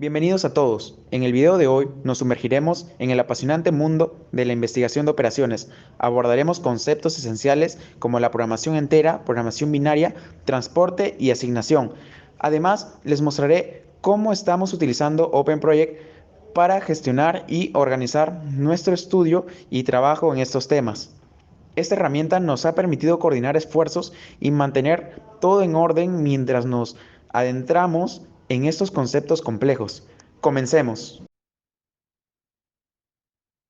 Bienvenidos a todos. En el video de hoy nos sumergiremos en el apasionante mundo de la investigación de operaciones. Abordaremos conceptos esenciales como la programación entera, programación binaria, transporte y asignación. Además, les mostraré cómo estamos utilizando OpenProject para gestionar y organizar nuestro estudio y trabajo en estos temas. Esta herramienta nos ha permitido coordinar esfuerzos y mantener todo en orden mientras nos adentramos en estos conceptos complejos. Comencemos.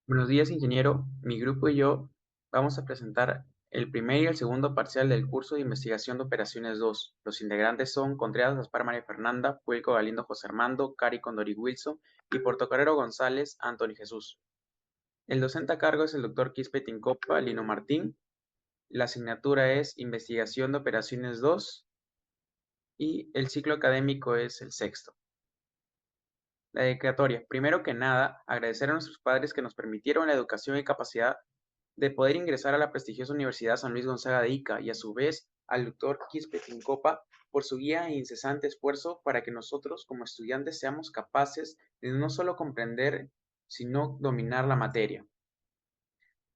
Buenos días, ingeniero. Mi grupo y yo vamos a presentar el primer y el segundo parcial del curso de Investigación de Operaciones 2. Los integrantes son Contreras Gaspar María Fernanda, Puelco Galindo José Armando, Cari Condori Wilson y Portocarrero González Anthony Jesús. El docente a cargo es el doctor Quispe Tincopa Lino Martín. La asignatura es Investigación de Operaciones 2 y el ciclo académico es el sexto. La dedicatoria. Primero que nada, agradecer a nuestros padres que nos permitieron la educación y capacidad de poder ingresar a la prestigiosa Universidad San Luis Gonzaga de Ica y a su vez al doctor Quispe Tincopa por su guía e incesante esfuerzo para que nosotros como estudiantes seamos capaces de no solo comprender, sino dominar la materia.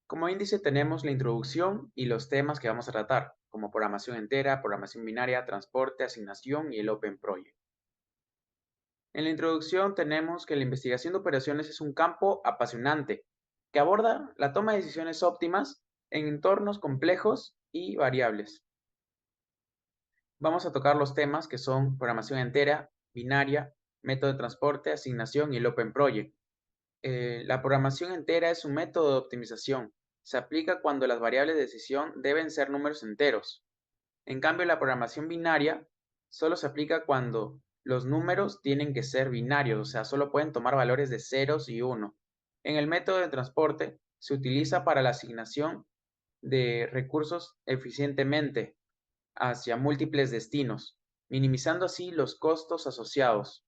Como índice tenemos la introducción y los temas que vamos a tratar, como programación entera, programación binaria, transporte, asignación y el Open Project. En la introducción tenemos que la investigación de operaciones es un campo apasionante que aborda la toma de decisiones óptimas en entornos complejos y variables. Vamos a tocar los temas que son programación entera, binaria, método de transporte, asignación y el Open Project. La programación entera es un método de optimización. Se aplica cuando las variables de decisión deben ser números enteros. En cambio, la programación binaria solo se aplica cuando los números tienen que ser binarios, o sea, solo pueden tomar valores de ceros y uno. En el método de transporte se utiliza para la asignación de recursos eficientemente hacia múltiples destinos, minimizando así los costos asociados.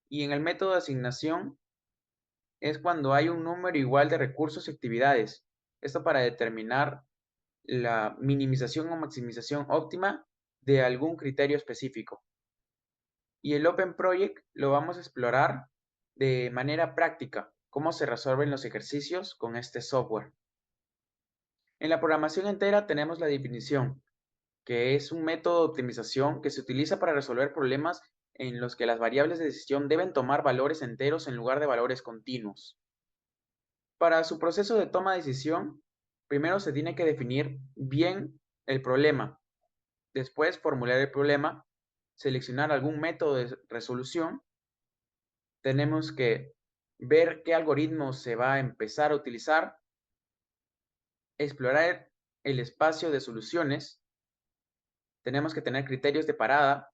Y en el método de asignación es cuando hay un número igual de recursos y actividades. Esto para determinar la minimización o maximización óptima de algún criterio específico. Y el Open Project lo vamos a explorar de manera práctica, cómo se resuelven los ejercicios con este software. En la programación entera tenemos la definición, que es un método de optimización que se utiliza para resolver problemas en los que las variables de decisión deben tomar valores enteros en lugar de valores continuos. Para su proceso de toma de decisión, primero se tiene que definir bien el problema, después formular el problema, seleccionar algún método de resolución, tenemos que ver qué algoritmo se va a empezar a utilizar, explorar el espacio de soluciones, tenemos que tener criterios de parada,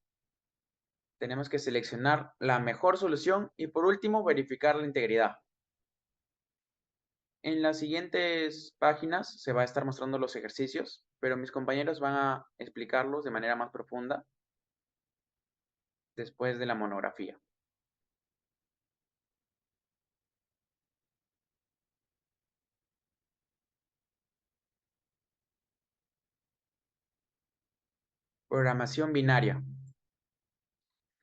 tenemos que seleccionar la mejor solución y por último verificar la integridad. En las siguientes páginas se va a estar mostrando los ejercicios, pero mis compañeros van a explicarlos de manera más profunda después de la monografía. Programación binaria.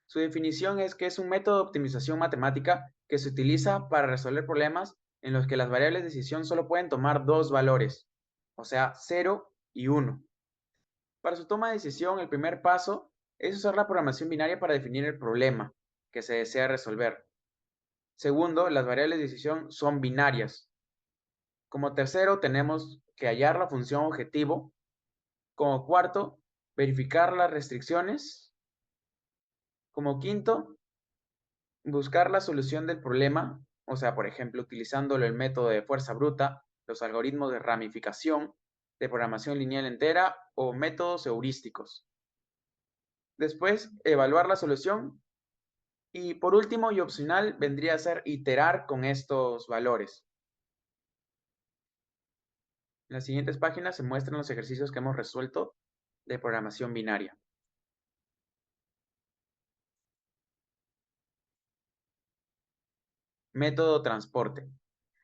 Su definición es que es un método de optimización matemática que se utiliza para resolver problemas en los que las variables de decisión solo pueden tomar dos valores, o sea, 0 y 1. Para su toma de decisión, el primer paso es usar la programación binaria para definir el problema que se desea resolver. Segundo, las variables de decisión son binarias. Como tercero, tenemos que hallar la función objetivo. Como cuarto, verificar las restricciones. Como quinto, buscar la solución del problema, o sea, por ejemplo, utilizándolo el método de fuerza bruta, los algoritmos de ramificación, de programación lineal entera o métodos heurísticos. Después, evaluar la solución y por último y opcional vendría a ser iterar con estos valores. En las siguientes páginas se muestran los ejercicios que hemos resuelto de programación binaria. Método transporte.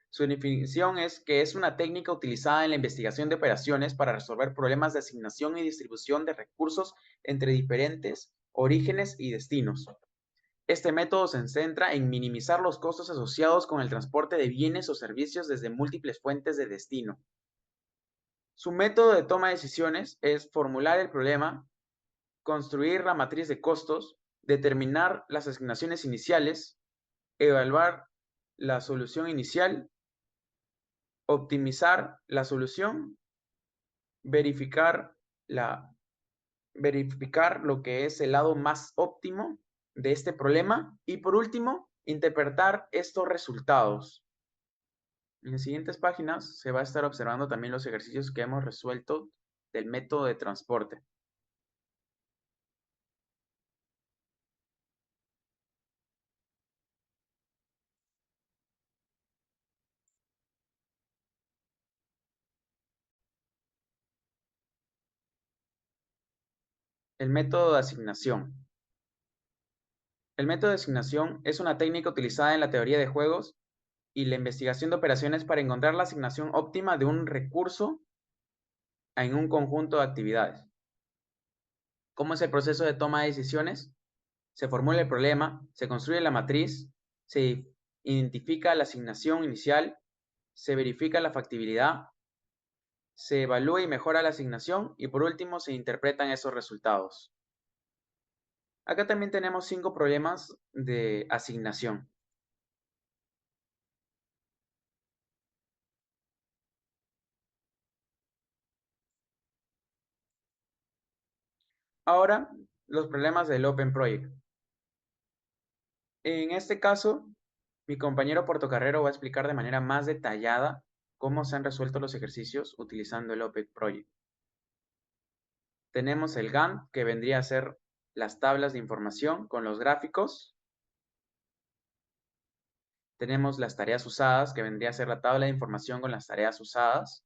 Su definición es que es una técnica utilizada en la investigación de operaciones para resolver problemas de asignación y distribución de recursos entre diferentes orígenes y destinos. Este método se centra en minimizar los costos asociados con el transporte de bienes o servicios desde múltiples fuentes de destino. Su método de toma de decisiones es formular el problema, construir la matriz de costos, determinar las asignaciones iniciales, evaluar la solución inicial, optimizar la solución, verificar, verificar lo que es el lado más óptimo de este problema y por último, interpretar estos resultados. En las siguientes páginas se va a estar observando también los ejercicios que hemos resuelto del método de transporte. El método de asignación. El método de asignación es una técnica utilizada en la teoría de juegos y la investigación de operaciones para encontrar la asignación óptima de un recurso en un conjunto de actividades. ¿Cómo es el proceso de toma de decisiones? Se formula el problema, se construye la matriz, se identifica la asignación inicial, se verifica la factibilidad, se evalúa y mejora la asignación y por último se interpretan esos resultados. Acá también tenemos 5 problemas de asignación. Ahora, los problemas del Open Project. En este caso, mi compañero Portocarrero va a explicar de manera más detallada cómo se han resuelto los ejercicios utilizando el Open Project. Tenemos el Gantt, que vendría a ser las tablas de información con los gráficos. Tenemos las tareas usadas, que vendría a ser la tabla de información con las tareas usadas.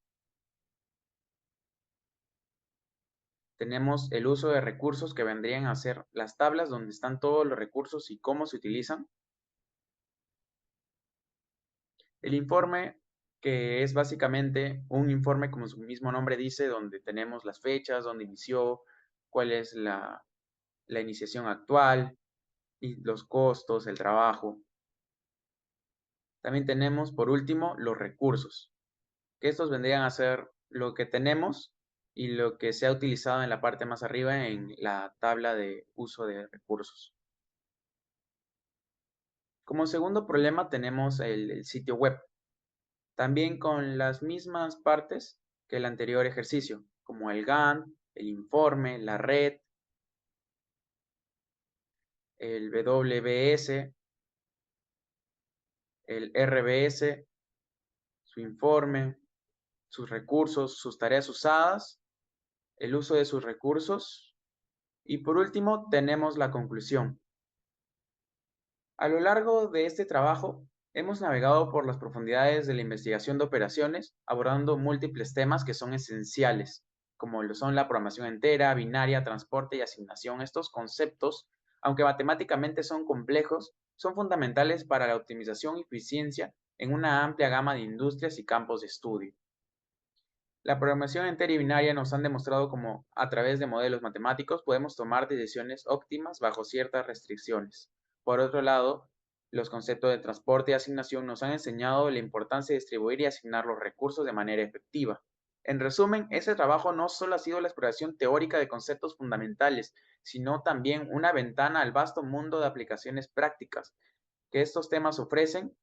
Tenemos el uso de recursos, que vendrían a ser las tablas donde están todos los recursos y cómo se utilizan. El informe, que es básicamente un informe, como su mismo nombre dice, donde tenemos las fechas, dónde inició, cuál es la iniciación actual y los costos, el trabajo. También tenemos, por último, los recursos, que estos vendrían a ser lo que tenemos y lo que se ha utilizado en la parte más arriba en la tabla de uso de recursos. Como segundo problema tenemos el sitio web, también con las mismas partes que el anterior ejercicio, como el Gantt, el informe, la red, el WBS, el RBS, su informe, sus recursos, sus tareas usadas, el uso de sus recursos y por último tenemos la conclusión. A lo largo de este trabajo hemos navegado por las profundidades de la investigación de operaciones, abordando múltiples temas que son esenciales, como lo son la programación entera, binaria, transporte y asignación. Estos conceptos, aunque matemáticamente son complejos, son fundamentales para la optimización y eficiencia en una amplia gama de industrias y campos de estudio. La programación entera y binaria nos han demostrado cómo, a través de modelos matemáticos, podemos tomar decisiones óptimas bajo ciertas restricciones. Por otro lado, los conceptos de transporte y asignación nos han enseñado la importancia de distribuir y asignar los recursos de manera efectiva. En resumen, ese trabajo no solo ha sido la exploración teórica de conceptos fundamentales, sino también una ventana al vasto mundo de aplicaciones prácticas que estos temas ofrecen.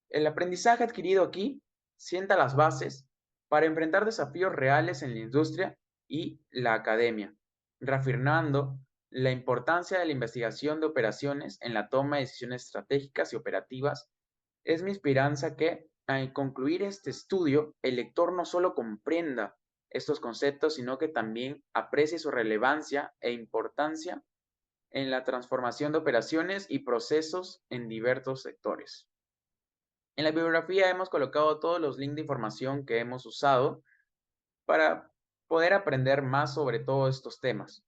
El aprendizaje adquirido aquí sienta las bases para enfrentar desafíos reales en la industria y la academia, reafirmando la importancia de la investigación de operaciones en la toma de decisiones estratégicas y operativas. Es mi esperanza que, al concluir este estudio, el lector no solo comprenda estos conceptos, sino que también aprecie su relevancia e importancia en la transformación de operaciones y procesos en diversos sectores. En la bibliografía hemos colocado todos los links de información que hemos usado para poder aprender más sobre todos estos temas.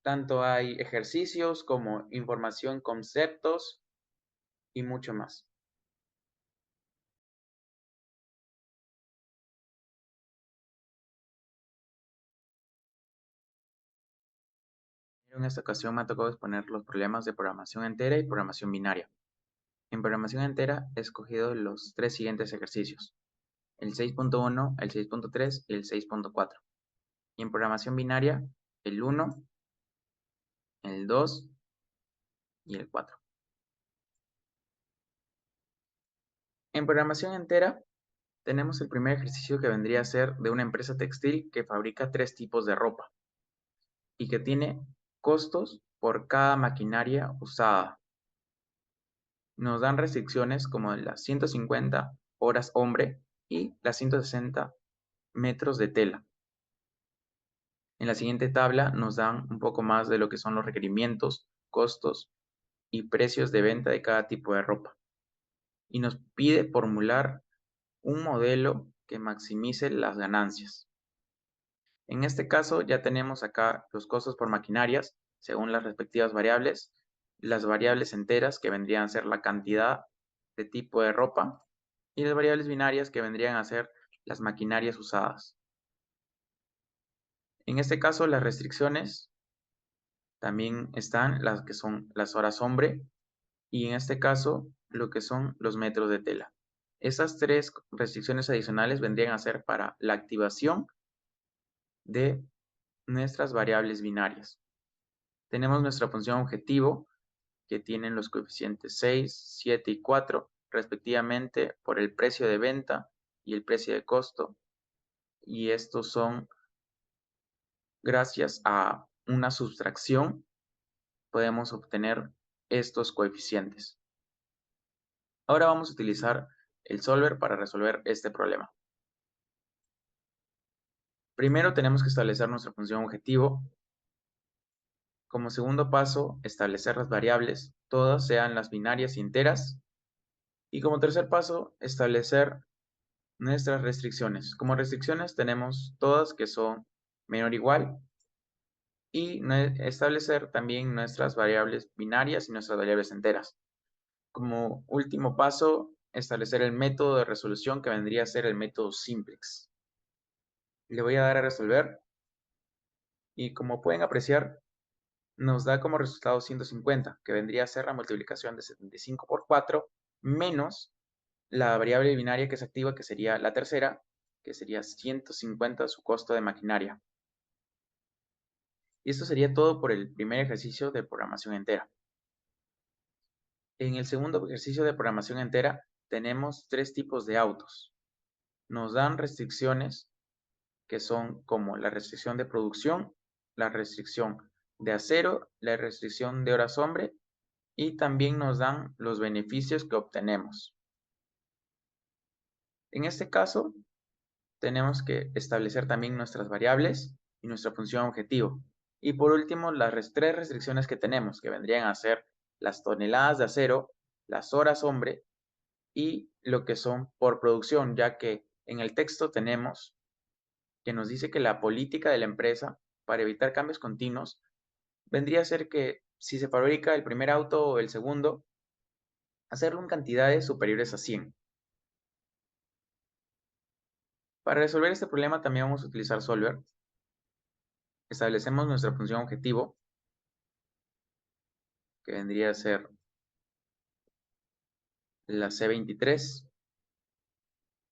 Tanto hay ejercicios como información, conceptos y mucho más. En esta ocasión me ha tocado exponer los problemas de programación entera y programación binaria. En programación entera he escogido los tres siguientes ejercicios: el 6.1, el 6.3 y el 6.4. Y en programación binaria, el 1, el 2 y el 4. En programación entera tenemos el primer ejercicio, que vendría a ser de una empresa textil que fabrica tres tipos de ropa y que tiene costos por cada maquinaria usada. Nos dan restricciones como las 150 horas hombre y las 160 metros de tela. En la siguiente tabla nos dan un poco más de lo que son los requerimientos, costos y precios de venta de cada tipo de ropa. Y nos pide formular un modelo que maximice las ganancias. En este caso ya tenemos acá los costos por maquinarias según las respectivas variables, las variables enteras, que vendrían a ser la cantidad de tipo de ropa, y las variables binarias, que vendrían a ser las maquinarias usadas. En este caso las restricciones también están las que son las horas hombre, y en este caso lo que son los metros de tela. Esas tres restricciones adicionales vendrían a ser para la activación de nuestras variables binarias. Tenemos nuestra función objetivo, que tienen los coeficientes 6, 7 y 4, respectivamente, por el precio de venta y el precio de costo. Y estos son, gracias a una sustracción, podemos obtener estos coeficientes. Ahora vamos a utilizar el solver para resolver este problema. Primero tenemos que establecer nuestra función objetivo. Como segundo paso, establecer las variables, todas sean las binarias y enteras. Y como tercer paso, establecer nuestras restricciones. Como restricciones tenemos todas que son menor o igual, y establecer también nuestras variables binarias y nuestras variables enteras. Como último paso, establecer el método de resolución, que vendría a ser el método simplex. Le voy a dar a resolver y, como pueden apreciar, nos da como resultado 150, que vendría a ser la multiplicación de 75 por 4 menos la variable binaria que se activa, que sería la tercera, que sería 150 su costo de maquinaria. Y esto sería todo por el primer ejercicio de programación entera. En el segundo ejercicio de programación entera tenemos tres tipos de autos. Nos dan restricciones que son como la restricción de producción, la restricción de acero, la restricción de horas hombre, y también nos dan los beneficios que obtenemos. En este caso, tenemos que establecer también nuestras variables y nuestra función objetivo. Y por último, las tres restricciones que tenemos, que vendrían a ser las toneladas de acero, las horas hombre y lo que son por producción, ya que en el texto tenemos que nos dice que la política de la empresa para evitar cambios continuos vendría a ser que, si se fabrica el primer auto o el segundo, hacerlo en cantidades superiores a 100. Para resolver este problema también vamos a utilizar Solver. Establecemos nuestra función objetivo, que vendría a ser la C23,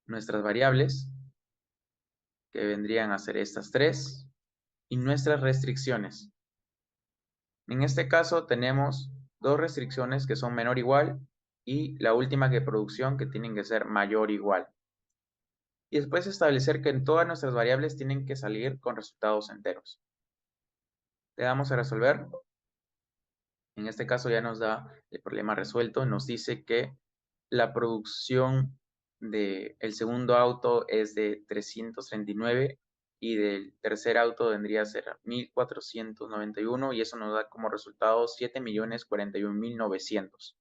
nuestras variables, que vendrían a ser estas tres, y nuestras restricciones. En este caso tenemos dos restricciones que son menor o igual, y la última, que producción, que tienen que ser mayor o igual. Y después establecer que en todas nuestras variables tienen que salir con resultados enteros. Le damos a resolver. En este caso ya nos da el problema resuelto. Nos dice que la producción del segundo auto es de 339 y del tercer auto vendría a ser 1491, y eso nos da como resultado 7.041.900.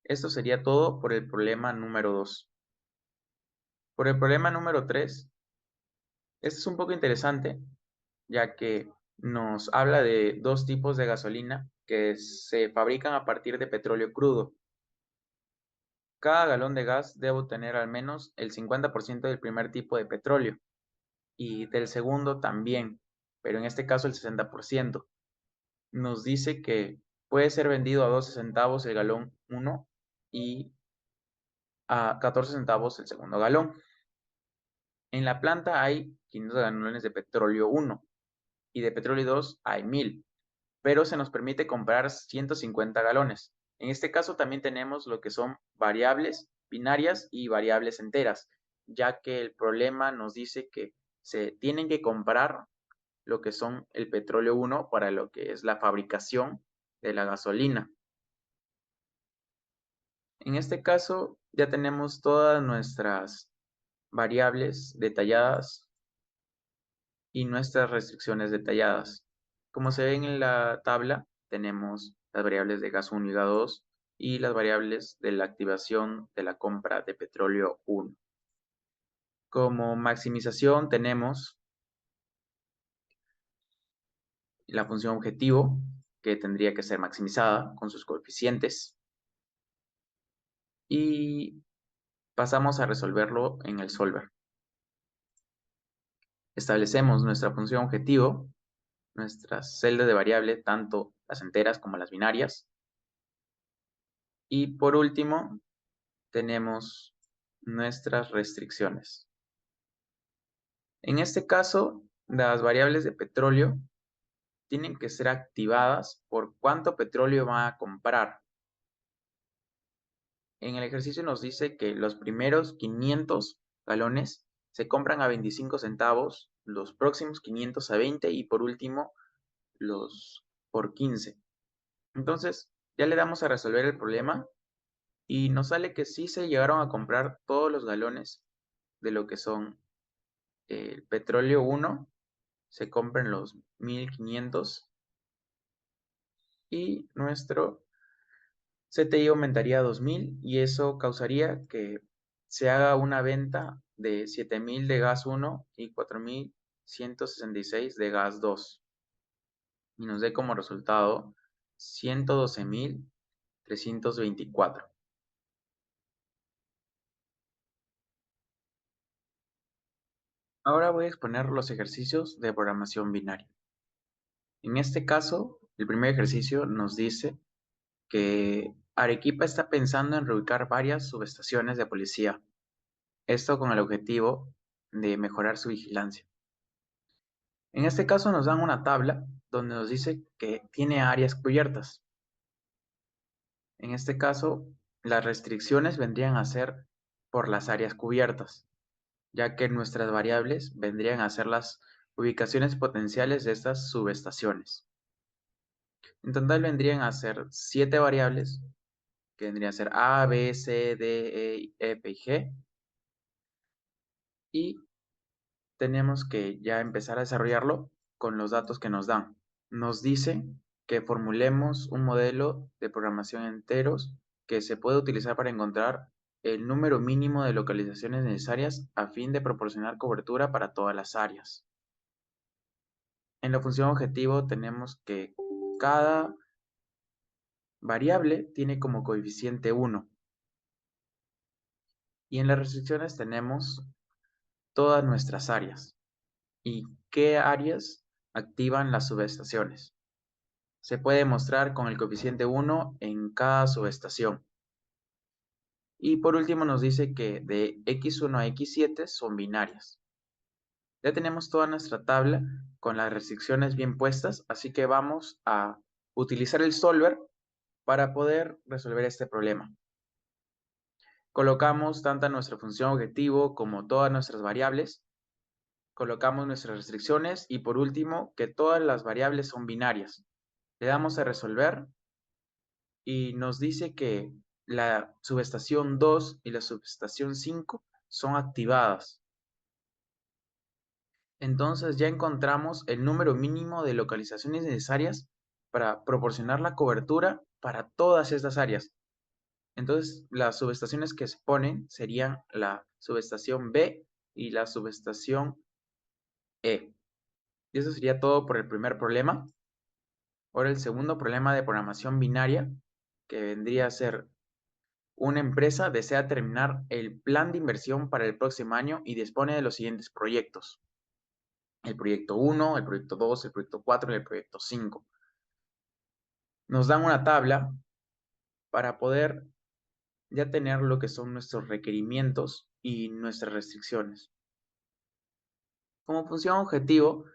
Esto sería todo por el problema número 2. Por el problema número 3, este es un poco interesante, ya que nos habla de dos tipos de gasolina que se fabrican a partir de petróleo crudo. Cada galón de gas debe obtener al menos el 50% del primer tipo de petróleo y del segundo también. pero en este caso el 60%. Nos dice que puede ser vendido a 12 centavos el galón 1 y a 14 centavos el segundo galón. En la planta hay 500 galones de petróleo 1 y de petróleo 2 hay 1000, pero se nos permite comprar 150 galones. En este caso también tenemos lo que son variables binarias y variables enteras, ya que el problema nos dice que se tienen que comprar lo que son el petróleo 1 para lo que es la fabricación de la gasolina. En este caso ya tenemos todas nuestras variables detalladas y nuestras restricciones detalladas. Como se ve en la tabla, tenemos las variables de gas 1 y gas 2 y las variables de la activación de la compra de petróleo 1. Como maximización tenemos la función objetivo, que tendría que ser maximizada con sus coeficientes, y pasamos a resolverlo en el solver. Establecemos nuestra función objetivo, nuestras celdas de variable, tanto las enteras como las binarias, y por último tenemos nuestras restricciones. En este caso, las variables de petróleo tienen que ser activadas por cuánto petróleo va a comprar. En el ejercicio nos dice que los primeros 500 galones se compran a 25 centavos, los próximos 500 a 20 y por último los por 15. Entonces, ya le damos a resolver el problema y nos sale que sí se llegaron a comprar todos los galones de lo que son el petróleo 1, se compran los 1500 y nuestro CTI aumentaría a 2000 y eso causaría que se haga una venta de 7000 de gas 1 y 4166 de gas 2 y nos dé como resultado 112324. Ahora voy a exponer los ejercicios de programación binaria. En este caso, el primer ejercicio nos dice que Arequipa está pensando en reubicar varias subestaciones de policía, esto con el objetivo de mejorar su vigilancia. En este caso nos dan una tabla donde nos dice que tiene áreas cubiertas. En este caso, las restricciones vendrían a ser por las áreas cubiertas, ya que nuestras variables vendrían a ser las ubicaciones potenciales de estas subestaciones. En total vendrían a ser 7 variables, que vendrían a ser A, B, C, D, E, F y G. Y tenemos que ya empezar a desarrollarlo con los datos que nos dan. Nos dice que formulemos un modelo de programación enteros que se puede utilizar para encontrar el número mínimo de localizaciones necesarias a fin de proporcionar cobertura para todas las áreas. En la función objetivo tenemos que cada variable tiene como coeficiente 1 y en las restricciones tenemos todas nuestras áreas y qué áreas activan las subestaciones. Se puede mostrar con el coeficiente 1 en cada subestación. Y por último nos dice que de x1 a x7 son binarias. Ya tenemos toda nuestra tabla con las restricciones bien puestas, así que vamos a utilizar el solver para poder resolver este problema. Colocamos tanto nuestra función objetivo como todas nuestras variables, colocamos nuestras restricciones y por último que todas las variables son binarias. Le damos a resolver y nos dice que la subestación 2 y la subestación 5 son activadas. Entonces ya encontramos el número mínimo de localizaciones necesarias para proporcionar la cobertura para todas estas áreas. Entonces las subestaciones que se ponen serían la subestación B y la subestación E. Y eso sería todo por el primer problema. Ahora el segundo problema de programación binaria, que vendría a ser: una empresa desea terminar el plan de inversión para el próximo año y dispone de los siguientes proyectos. el proyecto 1, el proyecto 2, el proyecto 4 y el proyecto 5. Nos dan una tabla para poder ya tener lo que son nuestros requerimientos y nuestras restricciones. Como función objetivo,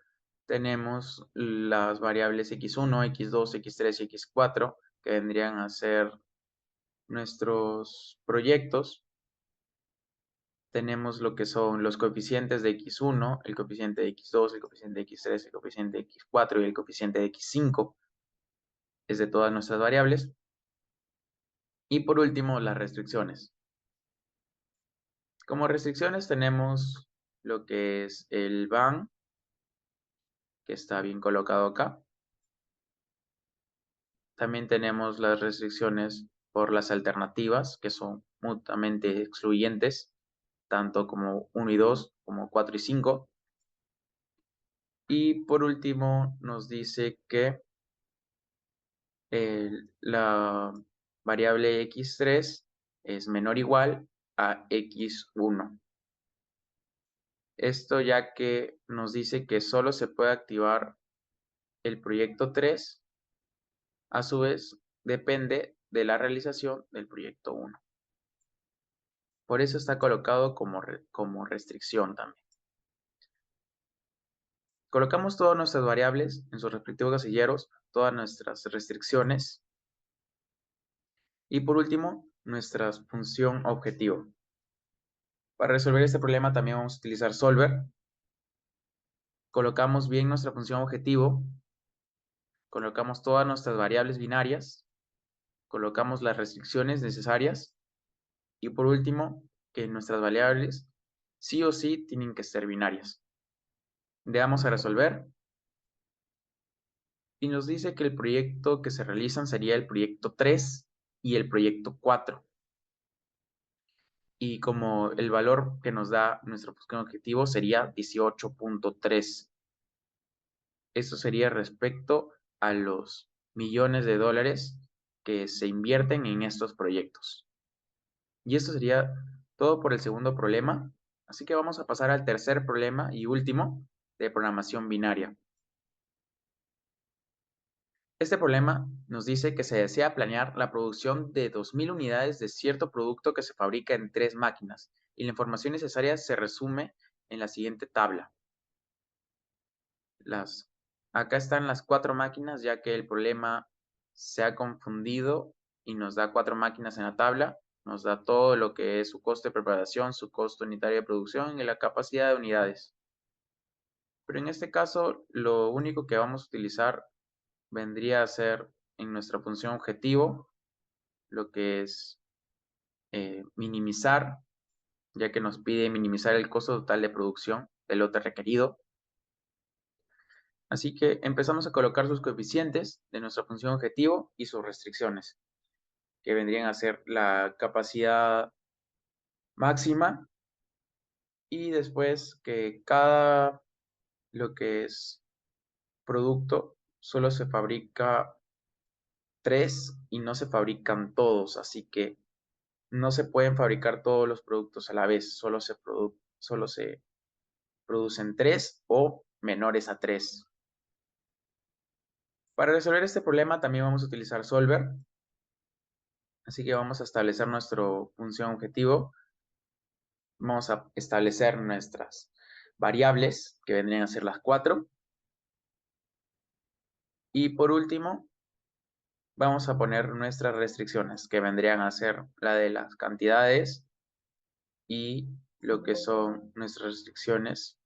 tenemos las variables x1, x2, x3 y x4, que vendrían a ser nuestros proyectos. Tenemos lo que son los coeficientes de x1, el coeficiente de x2, el coeficiente de x3, el coeficiente de x4 y el coeficiente de x5, es de todas nuestras variables. Y por último, las restricciones. Como restricciones tenemos lo que es el BAN, que está bien colocado acá. También tenemos las restricciones por las alternativas, que son mutuamente excluyentes, tanto como 1 y 2, como 4 y 5. Y por último, nos dice que la variable x3 es menor o igual a x1. Esto ya que nos dice que solo se puede activar el proyecto 3, a su vez depende de la realización del proyecto 1. Por eso está colocado como restricción también. Colocamos todas nuestras variables en sus respectivos casilleros, todas nuestras restricciones y por último, nuestra función objetivo. Para resolver este problema también vamos a utilizar Solver. Colocamos bien nuestra función objetivo, colocamos todas nuestras variables binarias, colocamos las restricciones necesarias y por último, que nuestras variables sí o sí tienen que ser binarias. Le damos a resolver y nos dice que el proyecto que se realizan sería el proyecto 3 y el proyecto 4. Y como el valor que nos da nuestro función objetivo sería 18.3. Esto sería respecto a los millones de dólares que se invierten en estos proyectos. Y esto sería todo por el segundo problema. Así que vamos a pasar al tercer problema y último de programación binaria. Este problema nos dice que se desea planear la producción de 2000 unidades de cierto producto que se fabrica en 3 máquinas y la información necesaria se resume en la siguiente tabla. Acá están las 4 máquinas, ya que el problema se ha confundido y nos da 4 máquinas en la tabla. Nos da todo lo que es su costo de preparación, su costo unitario de producción y la capacidad de unidades. Pero en este caso, lo único que vamos a utilizar vendría a ser en nuestra función objetivo, lo que es minimizar, ya que nos pide minimizar el costo total de producción del lote requerido. Así que empezamos a colocar sus coeficientes de nuestra función objetivo y sus restricciones, que vendrían a ser la capacidad máxima y después que cada lo que es producto solo se fabrica 3 y no se fabrican todos, así que no se pueden fabricar todos los productos a la vez, solo se producen 3 o menores a 3. Para resolver este problema también vamos a utilizar Solver. Así que vamos a establecer nuestra función objetivo. Vamos a establecer nuestras variables, que vendrían a ser las 4. Y por último, vamos a poner nuestras restricciones, que vendrían a ser la de las cantidades y lo que son nuestras restricciones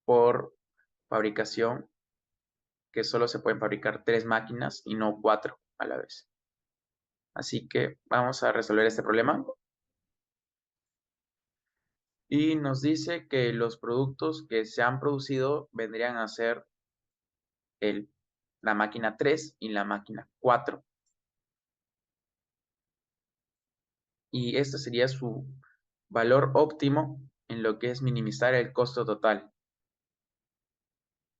por fabricación, que solo se pueden fabricar 3 máquinas y no 4 a la vez. Así que vamos a resolver este problema. Y nos dice que los productos que se han producido vendrían a ser la máquina 3 y la máquina 4. Y este sería su valor óptimo en lo que es minimizar el costo total.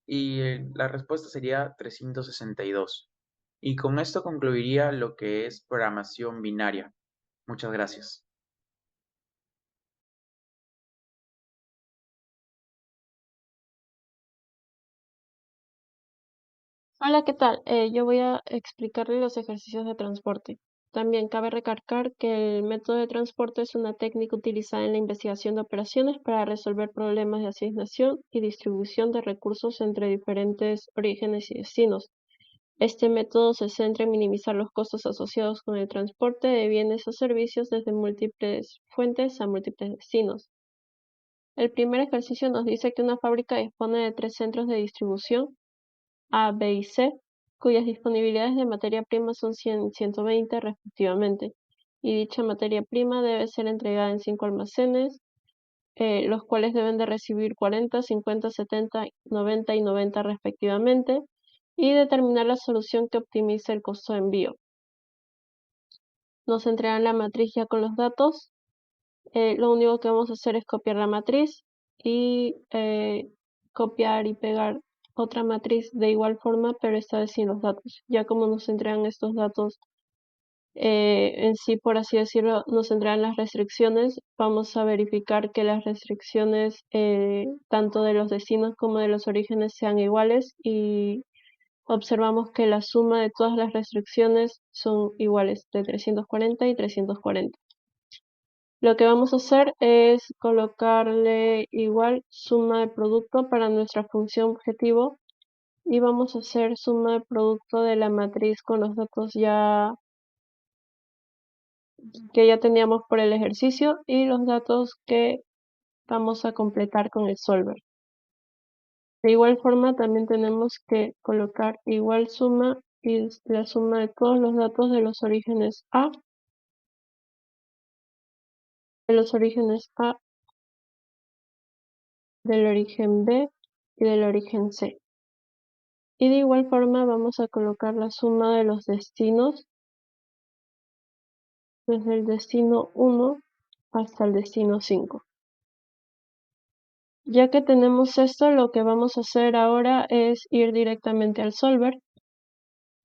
Y la respuesta sería 362. Y con esto concluiría lo que es programación binaria. Muchas gracias. Hola, ¿qué tal? Yo voy a explicarle los ejercicios de transporte. También cabe recalcar que el método de transporte es una técnica utilizada en la investigación de operaciones para resolver problemas de asignación y distribución de recursos entre diferentes orígenes y destinos. Este método se centra en minimizar los costos asociados con el transporte de bienes o servicios desde múltiples fuentes a múltiples destinos. El primer ejercicio nos dice que una fábrica dispone de tres centros de distribución A, B y C, cuyas disponibilidades de materia prima son 100 y 120 respectivamente, y dicha materia prima debe ser entregada en 5 almacenes, los cuales deben de recibir 40, 50, 70, 90 y 90 respectivamente, y determinar la solución que optimice el costo de envío. Nos entregan la matriz ya con los datos. Lo único que vamos a hacer es copiar la matriz y copiar y pegar otra matriz de igual forma, pero esta vez sin los datos. Ya como nos entregan estos datos en sí, por así decirlo, nos entregan las restricciones, vamos a verificar que las restricciones tanto de los destinos como de los orígenes sean iguales y observamos que la suma de todas las restricciones son iguales, de 340 y 340. Lo que vamos a hacer es colocarle igual suma de producto para nuestra función objetivo y vamos a hacer suma de producto de la matriz con los datos que ya teníamos por el ejercicio y los datos que vamos a completar con el solver. De igual forma también tenemos que colocar igual suma y la suma de todos los datos de los orígenes A, del origen B y del origen C. Y de igual forma vamos a colocar la suma de los destinos desde el destino 1 hasta el destino 5. Ya que tenemos esto, lo que vamos a hacer ahora es ir directamente al solver.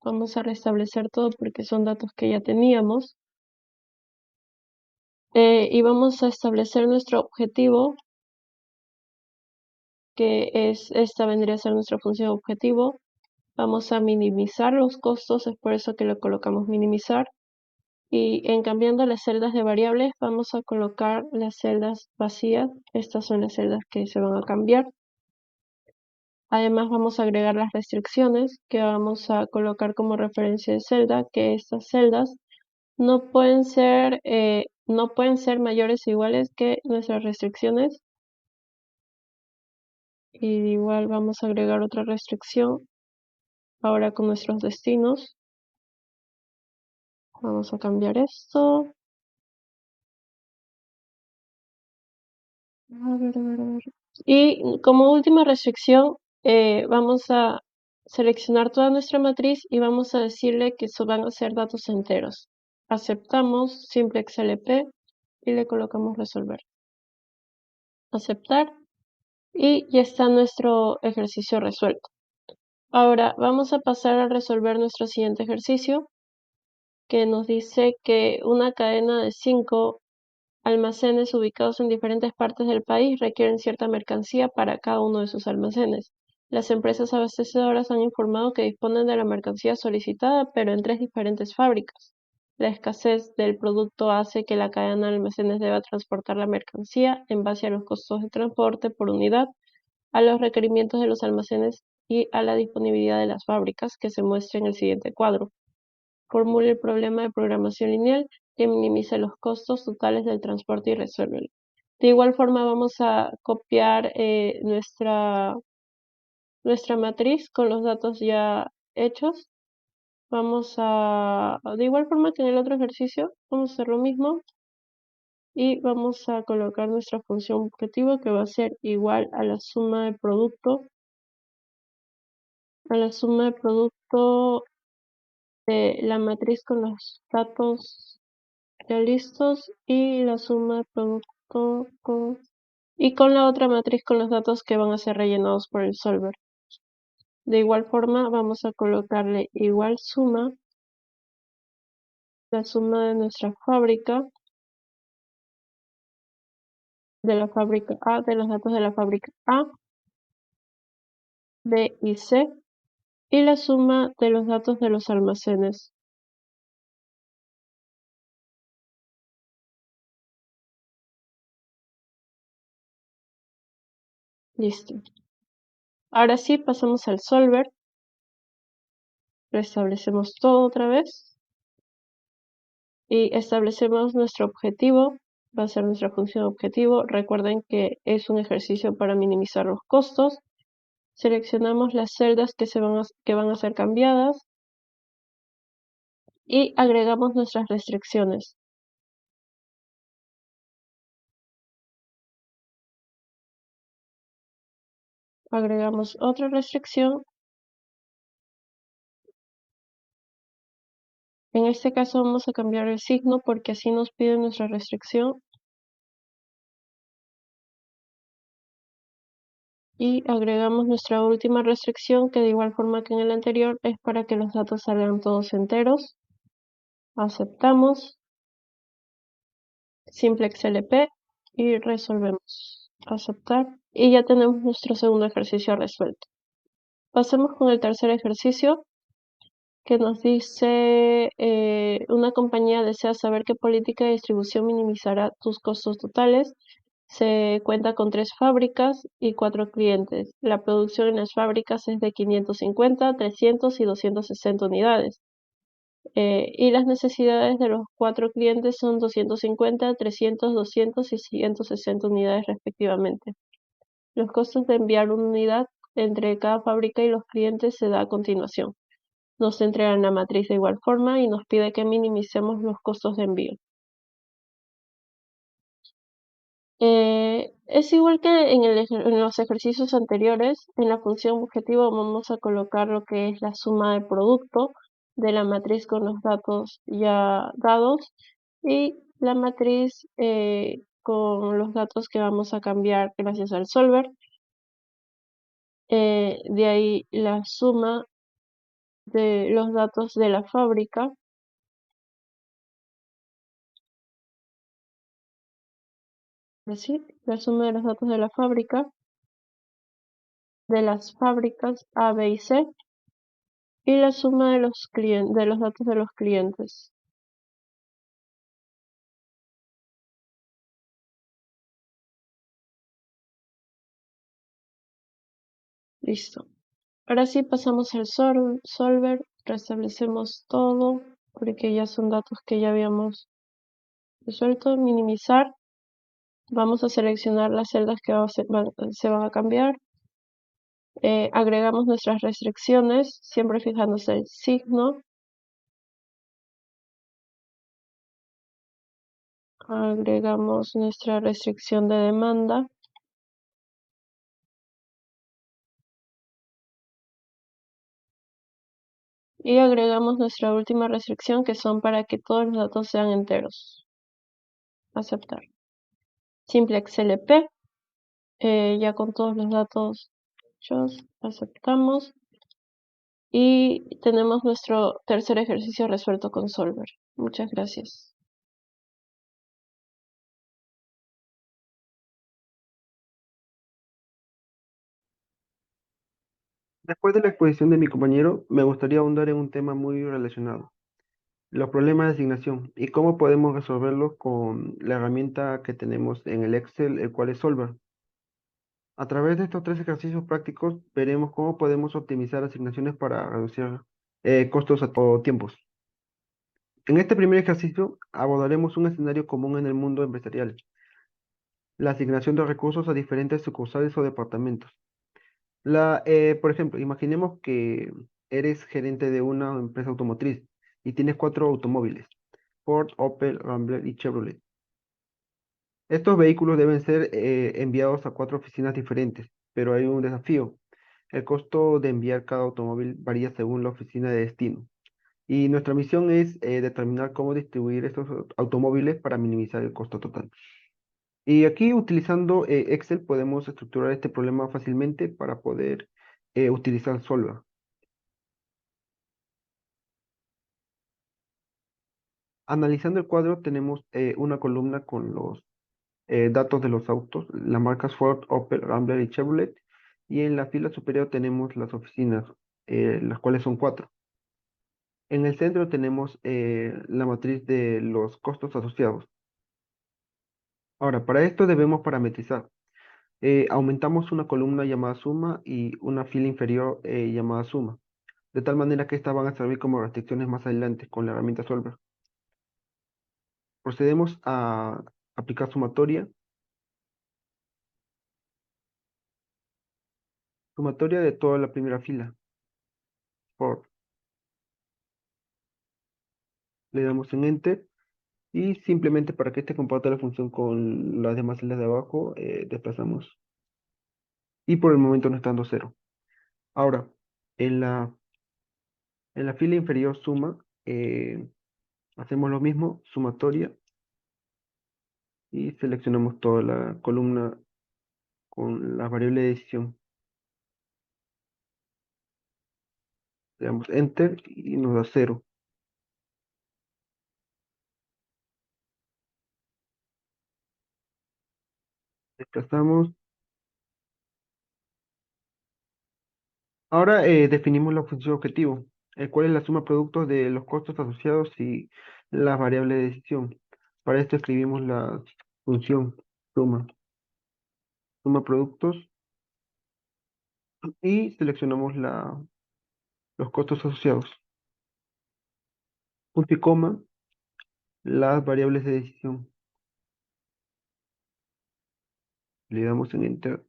Vamos a restablecer todo porque son datos que ya teníamos. Y vamos a establecer nuestro objetivo, que esta vendría a ser nuestra función objetivo. Vamos a minimizar los costos, es por eso que le colocamos minimizar. Y en cambiando las celdas de variables, vamos a colocar las celdas vacías. Estas son las celdas que se van a cambiar. Además, vamos a agregar las restricciones que vamos a colocar como referencia de celda, que estas celdas no pueden ser mayores o iguales que nuestras restricciones. Y igual vamos a agregar otra restricción ahora con nuestros destinos. Vamos a cambiar esto. Y como última restricción, vamos a seleccionar toda nuestra matriz y vamos a decirle que van a ser datos enteros. Aceptamos simplex LP y le colocamos resolver. Aceptar y ya está nuestro ejercicio resuelto. Ahora vamos a pasar a resolver nuestro siguiente ejercicio, que nos dice que una cadena de 5 almacenes ubicados en diferentes partes del país requieren cierta mercancía para cada uno de sus almacenes. Las empresas abastecedoras han informado que disponen de la mercancía solicitada, pero en 3 diferentes fábricas. La escasez del producto hace que la cadena de almacenes deba transportar la mercancía en base a los costos de transporte por unidad, a los requerimientos de los almacenes y a la disponibilidad de las fábricas, que se muestra en el siguiente cuadro. Formule el problema de programación lineal que minimice los costos totales del transporte y resuélvelo. De igual forma vamos a copiar nuestra matriz con los datos ya hechos. De igual forma que en el otro ejercicio, vamos a hacer lo mismo y vamos a colocar nuestra función objetivo que va a ser igual a la suma de producto, de la matriz con los datos ya listos y la suma de producto y con la otra matriz con los datos que van a ser rellenados por el solver. De igual forma vamos a colocarle igual suma, la suma de nuestra fábrica, de la fábrica A, de los datos de la fábrica A, B y C, y la suma de los datos de los almacenes. Listo. Ahora sí, pasamos al solver. Restablecemos todo otra vez. Y establecemos nuestro objetivo. Va a ser nuestra función objetivo. Recuerden que es un ejercicio para minimizar los costos. Seleccionamos las celdas que van a ser cambiadas. Y agregamos nuestras restricciones. Agregamos otra restricción. En este caso vamos a cambiar el signo porque así nos pide nuestra restricción. Y agregamos nuestra última restricción que de igual forma que en el anterior es para que los datos salgan todos enteros. Aceptamos. Simplex LP y resolvemos. Aceptar. Y ya tenemos nuestro segundo ejercicio resuelto. Pasemos con el tercer ejercicio que nos dice una compañía desea saber qué política de distribución minimizará tus costos totales. Se cuenta con 3 fábricas y 4 clientes. La producción en las fábricas es de 550, 300 y 260 unidades. Y las necesidades de los 4 clientes son 250, 300, 200 y 160 unidades respectivamente. Los costos de enviar una unidad entre cada fábrica y los clientes se da a continuación. Nos entregan la matriz de igual forma y nos pide que minimicemos los costos de envío. Es igual que en los ejercicios anteriores, en la función objetivo vamos a colocar lo que es la suma de producto de la matriz con los datos ya dados y la matriz con los datos que vamos a cambiar gracias al solver. De ahí la suma de los datos de la fábrica. Así, la suma de los datos de la fábrica, de las fábricas A, B y C, y la suma de los datos de los clientes. Listo. Ahora sí pasamos al solver, restablecemos todo, porque ya son datos que ya habíamos resuelto. Minimizar. Vamos a seleccionar las celdas que se van a cambiar. Agregamos nuestras restricciones, siempre fijándose el signo. Agregamos nuestra restricción de demanda. Y agregamos nuestra última restricción que son para que todos los datos sean enteros. Aceptar. Simplex LP. Ya con todos los datos hechos, aceptamos. Y tenemos nuestro tercer ejercicio resuelto con Solver. Muchas gracias. Después de la exposición de mi compañero, me gustaría ahondar en un tema muy relacionado, los problemas de asignación y cómo podemos resolverlos con la herramienta que tenemos en el Excel, el cual es Solver. A través de estos 3 ejercicios prácticos, veremos cómo podemos optimizar asignaciones para reducir costos o tiempos. En este primer ejercicio, abordaremos un escenario común en el mundo empresarial, la asignación de recursos a diferentes sucursales o departamentos. Por ejemplo, imaginemos que eres gerente de una empresa automotriz y tienes 4 automóviles, Ford, Opel, Rambler y Chevrolet. Estos vehículos deben ser enviados a 4 oficinas diferentes, pero hay un desafío. El costo de enviar cada automóvil varía según la oficina de destino. Y nuestra misión es determinar cómo distribuir estos automóviles para minimizar el costo total. Y aquí utilizando Excel podemos estructurar este problema fácilmente para poder utilizar Solver. Analizando el cuadro tenemos una columna con los datos de los autos, las marcas Ford, Opel, Rambler y Chevrolet. Y en la fila superior tenemos las oficinas las cuales son cuatro. En el centro tenemos la matriz de los costos asociados. Ahora, para esto debemos parametrizar. Aumentamos una columna llamada suma y una fila inferior llamada suma, de tal manera que estas van a servir como restricciones más adelante con la herramienta Solver. Procedemos a aplicar sumatoria de toda la primera fila. Le damos en Enter y simplemente para que este comparta la función con las demás celdas de abajo, desplazamos. Y por el momento no está dando cero. Ahora, en la, en la fila inferior suma, hacemos lo mismo, sumatoria, y seleccionamos toda la columna con la variable de decisión. Le damos Enter y nos da cero. Desplazamos. Ahora definimos la función objetivo, el cual es la suma productos de los costos asociados y las variables de decisión. Para esto escribimos la función suma, suma productos y seleccionamos los costos asociados. Punto y coma, las variables de decisión. Le damos en Enter.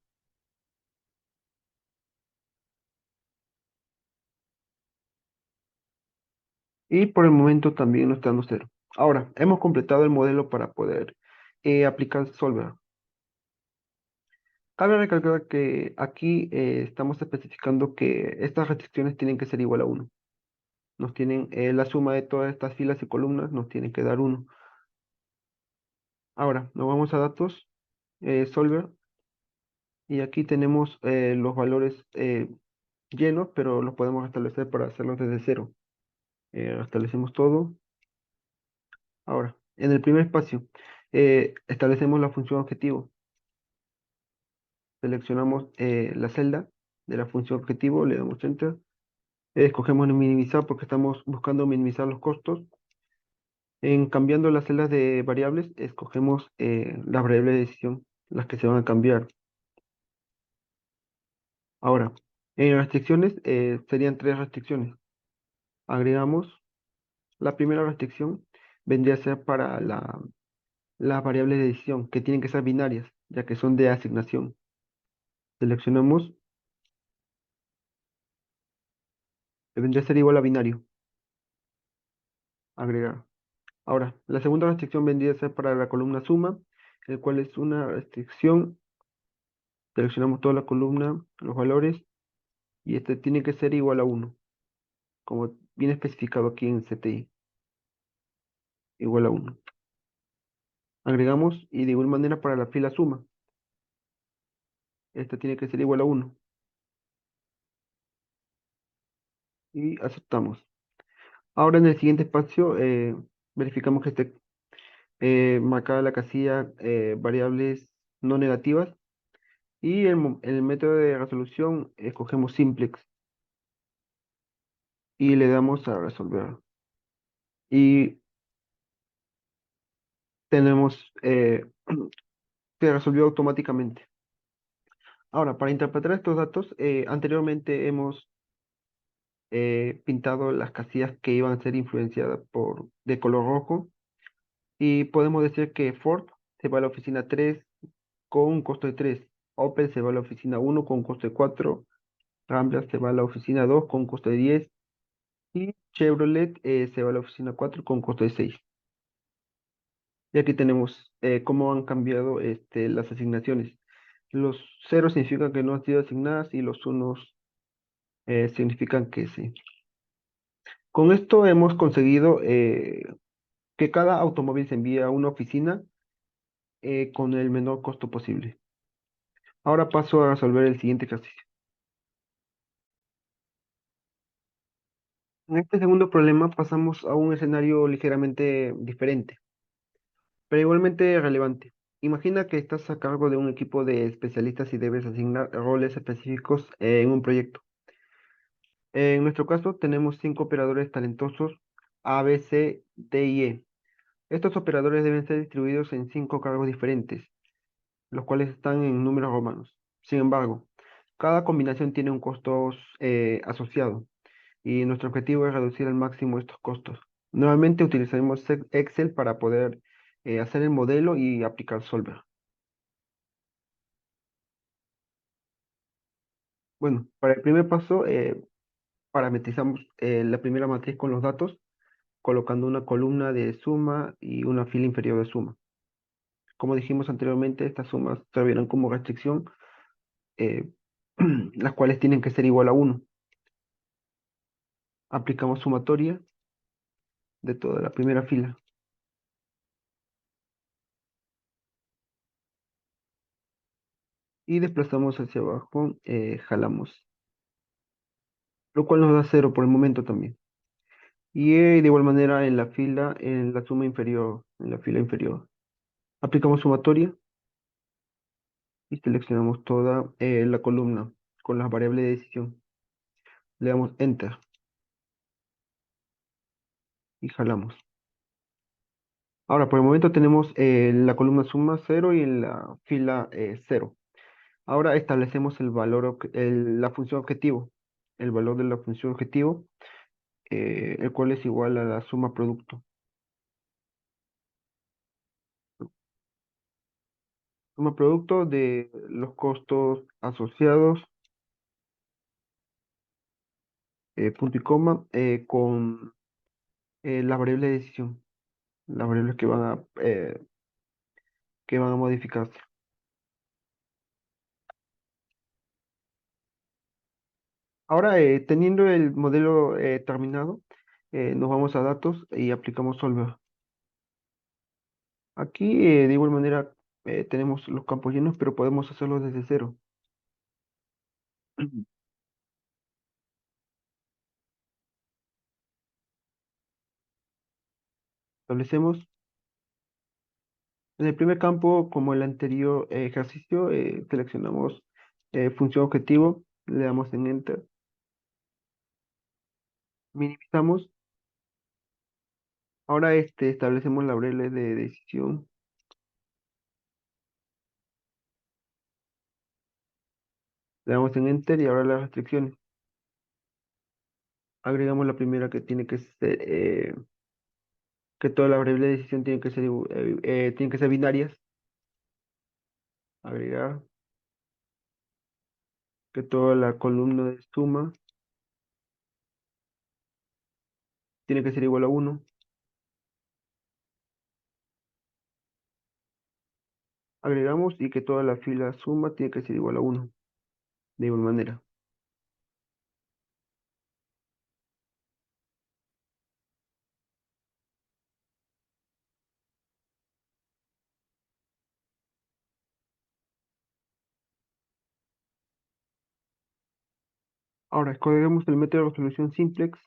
Y por el momento también nos está dando cero. Ahora, hemos completado el modelo para poder aplicar Solver. Cabe recalcar que aquí estamos especificando que estas restricciones tienen que ser igual a 1. Nos tienen la suma de todas estas filas y columnas, nos tienen que dar 1. Ahora, nos vamos a datos, Solver, y aquí tenemos los valores llenos, pero los podemos establecer para hacerlos desde cero. Establecemos todo. Ahora, en el primer espacio, establecemos la función objetivo. Seleccionamos la celda de la función objetivo, le damos Enter. Escogemos minimizar porque estamos buscando minimizar los costos. En cambiando las celdas de variables, escogemos las variables de decisión, las que se van a cambiar. Ahora, en restricciones serían tres restricciones. Agregamos la primera restricción, vendría a ser para las variables de decisión, que tienen que ser binarias, ya que son de asignación. Seleccionamos, vendría a ser igual a binario. Agregar. Ahora, la segunda restricción vendría a ser para la columna suma, el cual es una restricción. Seleccionamos toda la columna, los valores, y este tiene que ser igual a 1, como viene especificado aquí en CTI, igual a 1. Agregamos y de igual manera para la fila suma, esta tiene que ser igual a 1 y aceptamos. Ahora en el siguiente espacio verificamos que esté marcada la casilla variables no negativas y el método de resolución escogemos simplex y le damos a resolver. Y tenemos, se resolvió automáticamente. Ahora, para interpretar estos datos, anteriormente hemos pintado las casillas que iban a ser influenciadas de color rojo y podemos decir que Ford se va a la oficina 3 con un costo de 3, Opel se va a la oficina 1 con un costo de 4, Rambler se va a la oficina 2 con un costo de 10 y Chevrolet se va a la oficina 4 con un costo de 6. Y aquí tenemos cómo han cambiado las asignaciones. Los ceros significan que no han sido asignadas y los unos significan que sí. Con esto hemos conseguido que cada automóvil se envíe a una oficina con el menor costo posible. Ahora paso a resolver el siguiente ejercicio. En este segundo problema pasamos a un escenario ligeramente diferente, pero igualmente relevante. Imagina que estás a cargo de un equipo de especialistas y debes asignar roles específicos en un proyecto. En nuestro caso tenemos 5 operadores talentosos A, B, C, D y E. Estos operadores deben ser distribuidos en 5 cargos diferentes, los cuales están en números romanos. Sin embargo, cada combinación tiene un costo asociado y nuestro objetivo es reducir al máximo estos costos. Nuevamente utilizaremos Excel para poder hacer el modelo y aplicar Solver. Bueno, para el primer paso, parametrizamos la primera matriz con los datos, colocando una columna de suma y una fila inferior de suma. Como dijimos anteriormente, estas sumas servirán como restricción, eh, las cuales tienen que ser igual a 1. Aplicamos sumatoria de toda la primera fila y desplazamos hacia abajo, jalamos, lo cual nos da 0 por el momento también. Y de igual manera en la fila, en la suma inferior, en la fila inferior. Aplicamos sumatoria y seleccionamos toda la columna con las variables de decisión. Le damos Enter y jalamos. Ahora, por el momento tenemos la columna suma 0 y en la fila 0. Ahora establecemos el valor, la función objetivo, el valor de la función objetivo, el cual es igual a la suma producto. Suma producto de los costos asociados, punto y coma, con la variable de decisión, las variables que van a modificarse. Ahora, teniendo el modelo terminado, nos vamos a datos y aplicamos Solver. Aquí, de igual manera, tenemos los campos llenos, pero podemos hacerlo desde cero. Establecemos en el primer campo, como el anterior ejercicio, seleccionamos función objetivo, le damos en Enter, minimizamos. Ahora establecemos la variable de decisión, le damos en Enter y ahora las restricciones. Agregamos la primera que tiene que ser, que toda la variable de decisión tiene que ser binarias. Agregar que toda la columna de suma tiene que ser igual a 1. Agregamos y que toda la fila suma tiene que ser igual a 1. De igual manera. Ahora escogemos el método de resolución simplex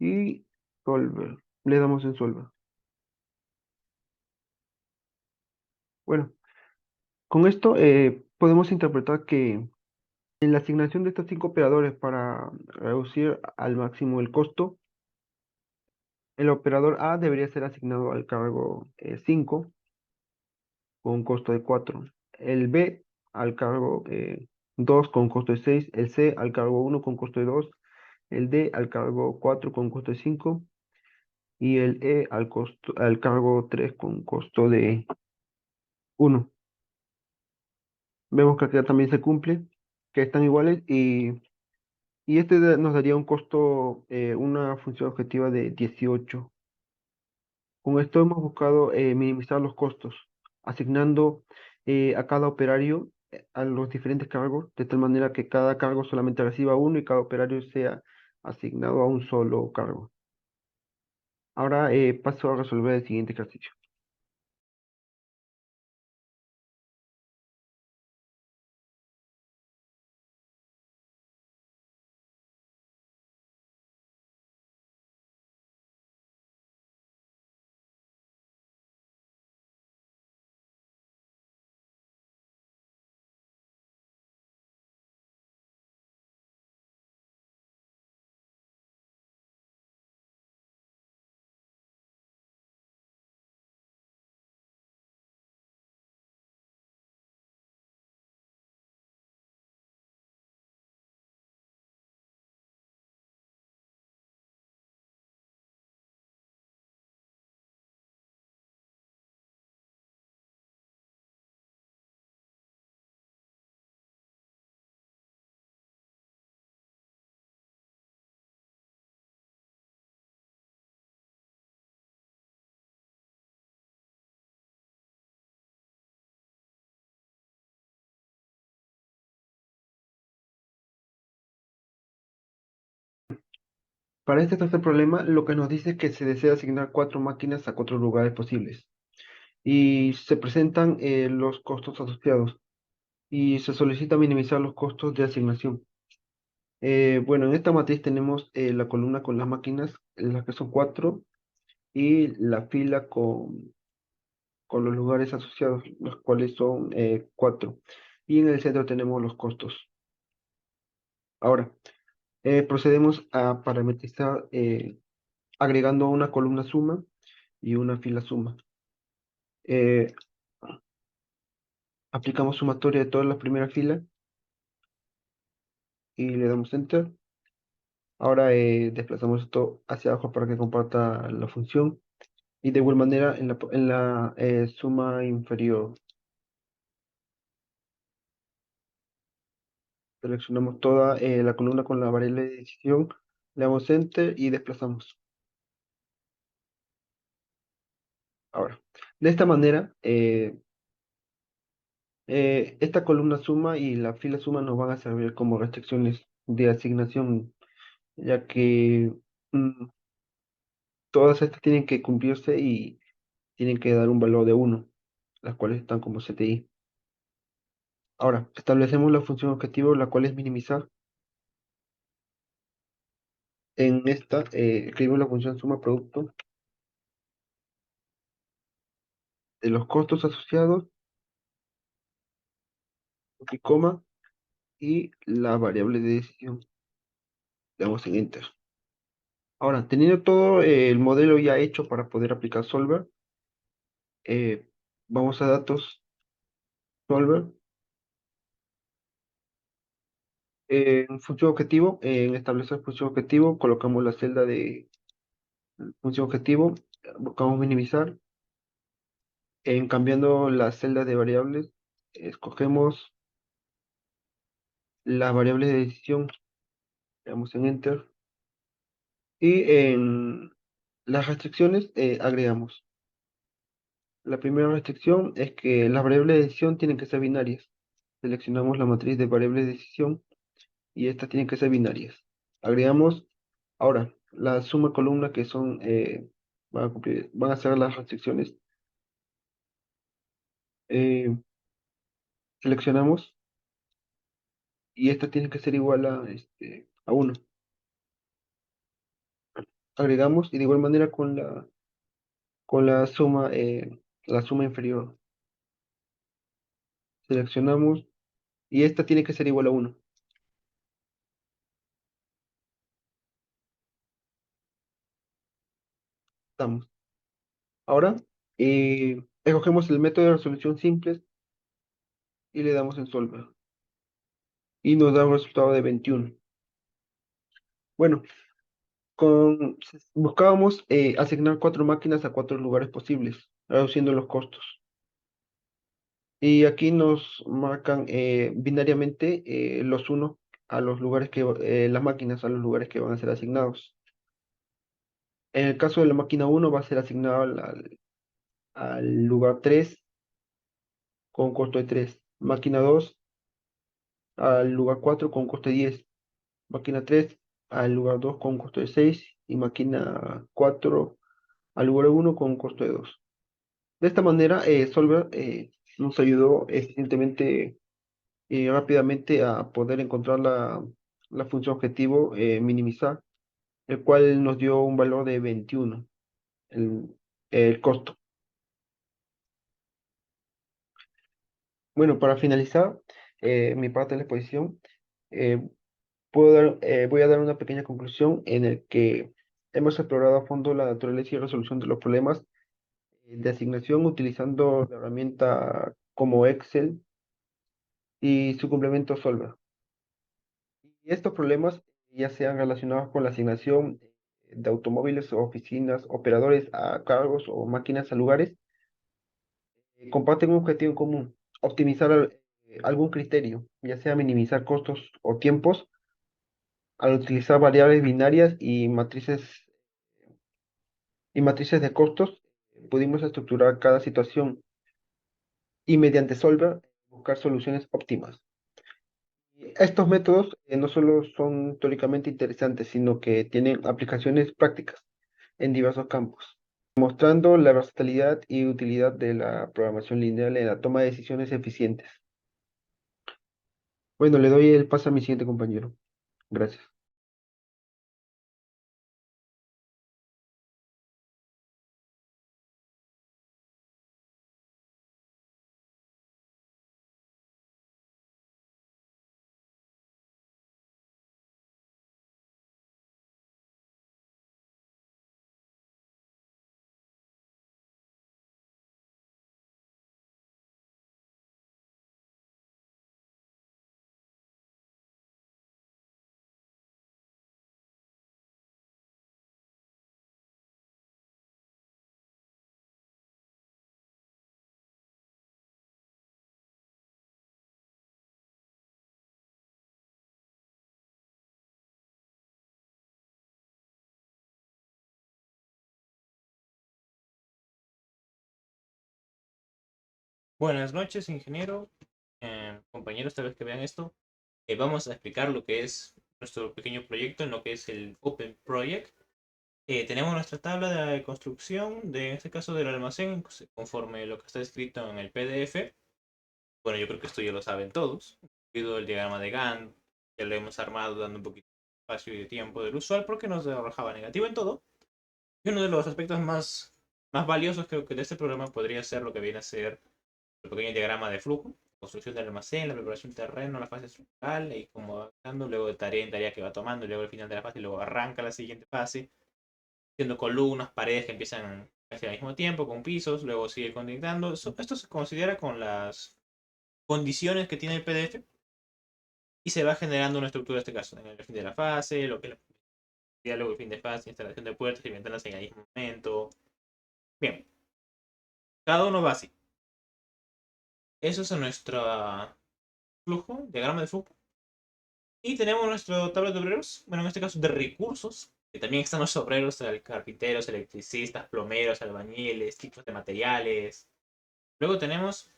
y Solver. Le damos en Solver. Bueno, con esto podemos interpretar que en la asignación de estos 5 operadores para reducir al máximo el costo, el operador A debería ser asignado al cargo 5 con un costo de 4. El B al cargo 2 con costo de 6. El C al cargo 1 con costo de 2. El D al cargo 4 con costo de 5. Y el E al cargo 3 con costo de 1. Vemos que acá también se cumple, que están iguales y nos daría un costo, una función objetiva de 18. Con esto hemos buscado minimizar los costos, asignando a cada operario a los diferentes cargos, de tal manera que cada cargo solamente reciba uno y cada operario sea asignado a un solo cargo. Ahora paso a resolver el siguiente ejercicio. Para este tercer problema, lo que nos dice es que se desea asignar 4 máquinas a 4 lugares posibles y se presentan los costos asociados y se solicita minimizar los costos de asignación. Bueno, en esta matriz tenemos la columna con las máquinas, en las que son 4, y la fila con los lugares asociados, los cuales son 4. Y en el centro tenemos los costos. Ahora, procedemos a parametrizar agregando una columna suma y una fila suma. Eh, Aplicamos sumatoria de todas las primeras filas y le damos Enter. Ahora desplazamos esto hacia abajo para que comparta la función. Y de igual manera en la suma inferior seleccionamos toda la columna con la variable de decisión, le damos Enter y desplazamos. Ahora, de esta manera, esta columna suma y la fila suma nos van a servir como restricciones de asignación, ya que mm, todas estas tienen que cumplirse y tienen que dar un valor de 1, las cuales están como CTI. Ahora, establecemos la función objetivo, la cual es minimizar. En esta, escribimos la función suma producto de los costos asociados, y coma, y la variable de decisión. Le damos en Enter. Ahora, teniendo todo el modelo ya hecho para poder aplicar Solver, vamos a datos Solver. En función objetivo, en establecer función objetivo, colocamos la celda de función objetivo, buscamos minimizar. En cambiando la celda de variables, escogemos las variables de decisión, le damos en Enter. Y en las restricciones agregamos. La primera restricción es que las variables de decisión tienen que ser binarias. Seleccionamos la matriz de variables de decisión y estas tienen que ser binarias. Agregamos ahora la suma columna que son, van a ser las restricciones. Eh, Seleccionamos y esta tiene que ser igual a 1. Agregamos y de igual manera con la suma inferior. Seleccionamos y esta tiene que ser igual a 1. Estamos. Ahora, escogemos el método de resolución simple y le damos en Solver. Y nos da un resultado de 21. Bueno, buscábamos asignar 4 máquinas a 4 lugares posibles, reduciendo los costos. Y aquí nos marcan binariamente los unos a los lugares las máquinas a los lugares que van a ser asignados. En el caso de la máquina 1 va a ser asignado al lugar 3 con costo de 3. Máquina 2 al lugar 4 con costo de 10. Máquina 3 al lugar 2 con costo de 6. Y máquina 4 al lugar 1 con costo de 2. De esta manera, Solver nos ayudó eficientemente y rápidamente a poder encontrar la función objetivo, minimizar, el cual nos dio un valor de 21, el, el costo. Bueno, para finalizar mi parte de la exposición, eh, voy a dar una pequeña conclusión en el que hemos explorado a fondo la naturaleza y resolución de los problemas de asignación utilizando la herramienta como Excel y su complemento Solver. Y estos problemas, ya sean relacionados con la asignación de automóviles, oficinas, operadores a cargos o máquinas a lugares, comparten un objetivo en común: optimizar algún criterio, ya sea minimizar costos o tiempos, al utilizar variables binarias y matrices de costos. Pudimos estructurar cada situación y mediante Solver buscar soluciones óptimas. Estos métodos no solo son teóricamente interesantes, sino que tienen aplicaciones prácticas en diversos campos, mostrando la versatilidad y utilidad de la programación lineal en la toma de decisiones eficientes. Bueno, le doy el paso a mi siguiente compañero. Gracias. Buenas noches, ingeniero. Compañeros, tal vez que vean esto, vamos a explicar lo que es nuestro pequeño proyecto en lo que es el Open Project. Tenemos nuestra tabla de construcción, en este caso del almacén, conforme lo que está escrito en el PDF. Bueno, yo creo que esto ya lo saben todos. Incluido el diagrama de Gantt, que lo hemos armado dando un poquito de espacio y de tiempo del usual porque nos arrojaba negativo en todo. Y uno de los aspectos más valiosos creo que de este programa podría ser lo que viene a ser el pequeño diagrama de flujo, construcción del almacén, la preparación del terreno, la fase estructural, y como va avanzando, luego de tarea en tarea que va tomando, y luego el final de la fase, y luego arranca la siguiente fase, siendo columnas, paredes que empiezan casi al mismo tiempo, con pisos, luego sigue conectando. Esto se considera con las condiciones que tiene el PDF y se va generando una estructura, en este caso, en el fin de la fase, lo que es la diálogo, el fin de fase, instalación de puertas y ventanas en el mismo momento. Bien, cada uno va así. Eso es nuestro flujo, diagrama de flujo. Y tenemos nuestro tabla de obreros, bueno, en este caso de recursos, que también están los obreros, carpinteros, electricistas, plomeros, albañiles, tipos de materiales. Luego tenemos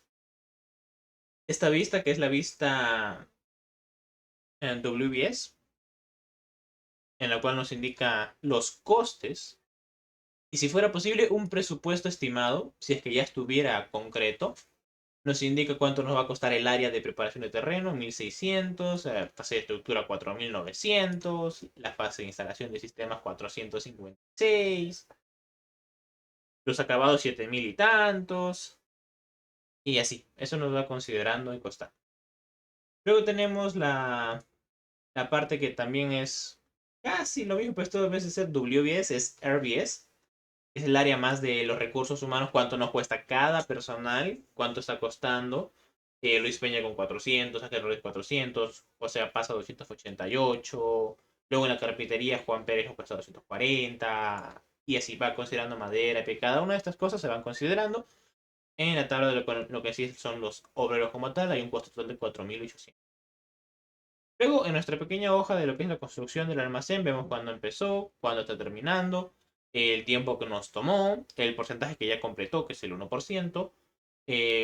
esta vista, que es la vista en WBS, en la cual nos indica los costes y si fuera posible un presupuesto estimado, si es que ya estuviera concreto. Nos indica cuánto nos va a costar el área de preparación de terreno, 1600, la fase de estructura 4900, la fase de instalación de sistemas 456, los acabados 7000 y tantos, y así. Eso nos va considerando y costar. Luego tenemos la parte que también es casi lo mismo, pues todo veces ser WBS, es RBS. Es el área más de los recursos humanos, cuánto nos cuesta cada personal, cuánto está costando. Luis Peña con 400, Ángel Rodríguez 400, o sea, pasa a 288. Luego en la carpintería, Juan Pérez nos cuesta 240. Y así va considerando madera, que cada una de estas cosas se van considerando. En la tabla de lo que sí son los obreros como tal, hay un costo total de 4800. Luego, en nuestra pequeña hoja de lo que es la construcción del almacén, vemos cuándo empezó, cuándo está terminando, el tiempo que nos tomó, el porcentaje que ya completó, que es el 1%,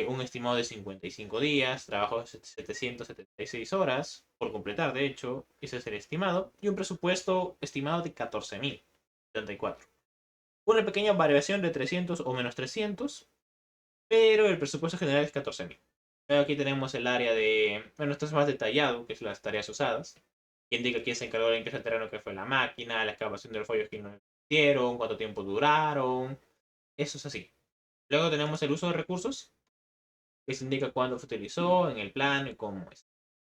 un estimado de 55 días, trabajo de 776 horas por completar, de hecho, ese es el estimado, y un presupuesto estimado de 14.074. Una pequeña variación de 300 o menos 300, pero el presupuesto general es 14.000. Aquí tenemos el área de, bueno, esto es más detallado, que es las tareas usadas, que indica quién se encargó de ingresar el terreno, que fue la máquina, la excavación de los follos que no hicieron, cuánto tiempo duraron, eso es así. Luego tenemos el uso de recursos, que se indica cuándo se utilizó, en el plan y cómo es.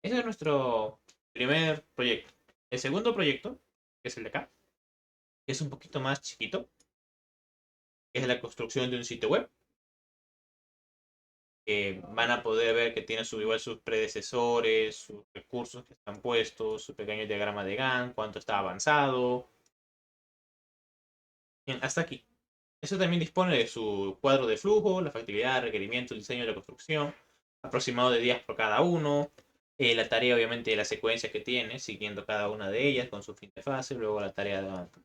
Ese es nuestro primer proyecto. El segundo proyecto, que es el de acá, que es un poquito más chiquito, que es la construcción de un sitio web. Van a poder ver que tiene igual sus predecesores, sus recursos que están puestos, su pequeño diagrama de Gantt, cuánto está avanzado. Bien, hasta aquí. Eso también dispone de su cuadro de flujo, la factibilidad, requerimiento, el diseño de la construcción, aproximado de días por cada uno, la tarea obviamente de la secuencia que tiene, siguiendo cada una de ellas con su fin de fase, luego la tarea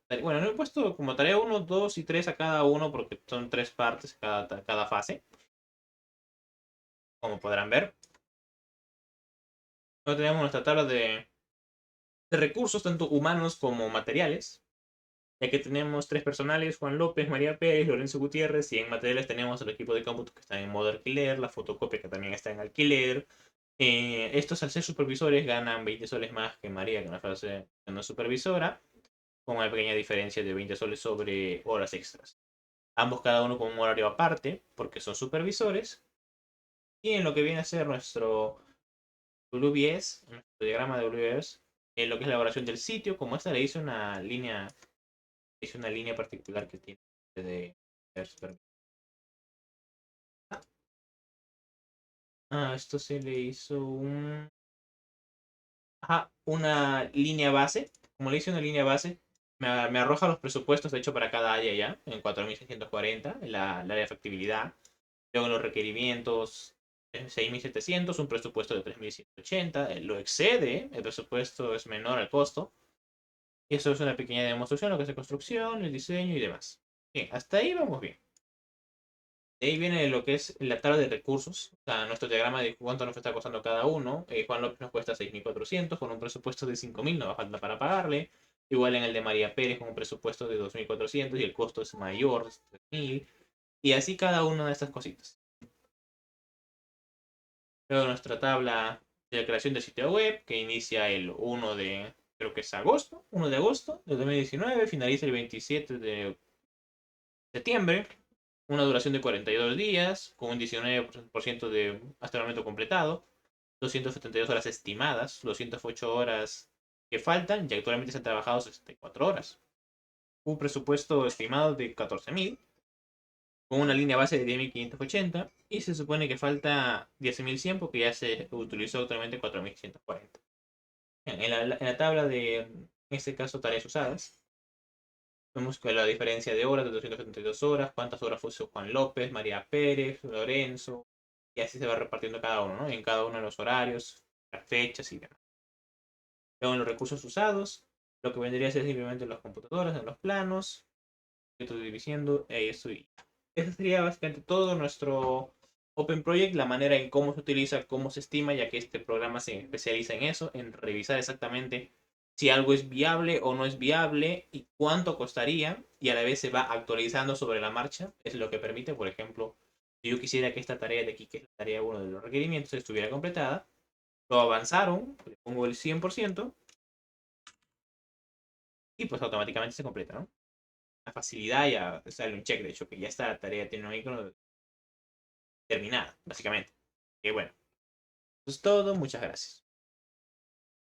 de... Bueno, no he puesto como tarea 1, 2 y 3 a cada uno porque son 3 partes cada fase, como podrán ver. Luego tenemos nuestra tabla de recursos, tanto humanos como materiales. Ya que tenemos 3 personales, Juan López, María Pérez, Lorenzo Gutiérrez, y en materiales tenemos el equipo de cómputo que está en modo alquiler, la fotocopia que también está en alquiler. Estos al ser supervisores ganan 20 soles más que María, que en la fase no es supervisora, con una pequeña diferencia de 20 soles sobre horas extras. Ambos cada uno con un horario aparte, porque son supervisores. Y en lo que viene a ser nuestro WBS, nuestro diagrama de WBS, en lo que es la elaboración del sitio, como esta le hice una línea particular que tiene de esto se le hizo una línea base. Como le hice una línea base, me arroja los presupuestos de hecho para cada área ya, en 4.640, el área de factibilidad. Luego los requerimientos, 6.700, un presupuesto de 3.180. Lo excede, el presupuesto es menor al costo. Y eso es una pequeña demostración, lo que es la construcción, el diseño y demás. Bien, hasta ahí vamos bien. De ahí viene lo que es la tabla de recursos, o sea, nuestro diagrama de cuánto nos está costando cada uno. Juan López nos cuesta 6.400 con un presupuesto de 5.000, no va a falta para pagarle. Igual en el de María Pérez con un presupuesto de 2.400 y el costo es mayor, 3.000. Y así cada una de estas cositas. Luego nuestra tabla de creación de sitio web, que inicia el 1 de, creo que es agosto, 1 de agosto de 2019, finaliza el 27 de septiembre. Una duración de 42 días, con un 19% de hasta el momento completado, 272 horas estimadas, 208 horas que faltan, y actualmente se han trabajado 64 horas. Un presupuesto estimado de 14.000, con una línea base de 10.580, y se supone que falta 10.100 porque ya se utilizó actualmente 4.140. En la tabla de, en este caso, tareas usadas, vemos que la diferencia de horas de 272 horas, cuántas horas fue Juan López, María Pérez, Lorenzo, y así se va repartiendo cada uno, ¿no? En cada uno de los horarios, las fechas y demás. Luego en los recursos usados, lo que vendría a ser simplemente las computadoras, en los planos, que estoy diciendo, eso y eso sería básicamente todo nuestro Open Project, la manera en cómo se utiliza, cómo se estima, ya que este programa se especializa en eso, en revisar exactamente si algo es viable o no es viable y cuánto costaría, y a la vez se va actualizando sobre la marcha. Es lo que permite, por ejemplo, si yo quisiera que esta tarea de aquí, que es la tarea 1 de los requerimientos, estuviera completada, lo avanzaron, le pongo el 100% y pues automáticamente se completa, ¿no? La facilidad ya sale un check, de hecho, que ya esta tarea tiene un icono terminada, básicamente. Que bueno, eso es todo, muchas gracias.